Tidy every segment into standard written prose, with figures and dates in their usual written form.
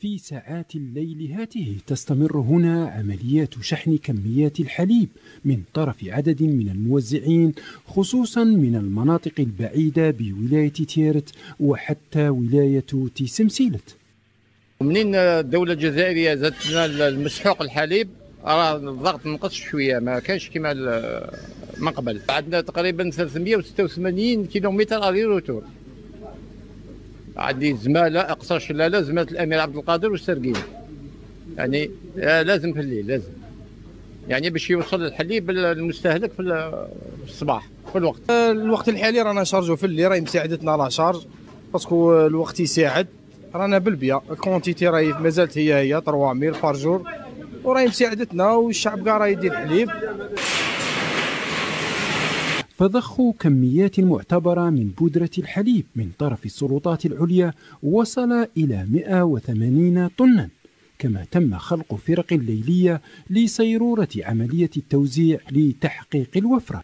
في ساعات الليل هاته تستمر هنا عمليات شحن كميات الحليب من طرف عدد من الموزعين، خصوصا من المناطق البعيدة بولاية تيرت وحتى ولاية تيسمسيلت. منين الدولة الجزائرية زادت لنا المسحوق الحليب، راه الضغط نقص شوية، ما كانش كما من قبل. عندنا تقريبا 386 كيلومتر الي روتور. عندي زمالة أقصى شلالة زمالة الأمير عبد القادر والسرقين، يعني لازم في الليل، لازم يعني باش يوصل الحليب للمستهلك في الصباح في الوقت الحالي رانا نشارجو في الليل، راهي مساعدتنا لا شارج باسكو الوقت يساعد، رانا بالبيا الكونتيتي راهي مازالت هي 3000 بار جور، وراهي مساعدتنا والشعب كاع راه يدير الحليب. فضخ كميات معتبرة من بودرة الحليب من طرف السلطات العليا وصل إلى 180 طنا، كما تم خلق فرق ليلية لصيرورة عملية التوزيع لتحقيق الوفرة.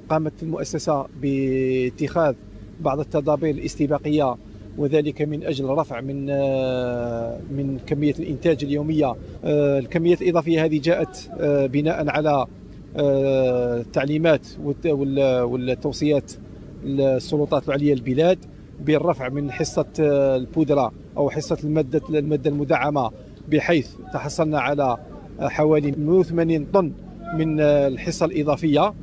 قامت المؤسسة باتخاذ بعض التدابير الاستباقية، وذلك من أجل رفع من كمية الإنتاج اليومية. الكميات الإضافية هذه جاءت بناء على التعليمات والتوصيات السلطات العليا للبلاد بالرفع من حصة البودرة أو حصة المادة المدعمة، بحيث تحصلنا على حوالي 180 طن من الحصة الإضافية.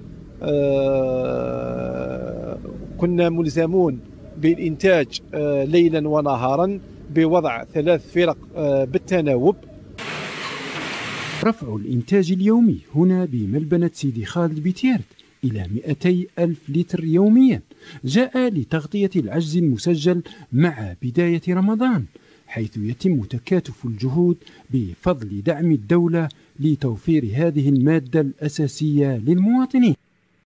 كنا ملزمون بالإنتاج ليلا ونهارا بوضع 3 فرق بالتناوب. رفع الإنتاج اليومي هنا بملبنة سيدي خالد بتيرت إلى 200 ألف لتر يوميا جاء لتغطية العجز المسجل مع بداية رمضان، حيث يتم تكاتف الجهود بفضل دعم الدولة لتوفير هذه المادة الأساسية للمواطنين.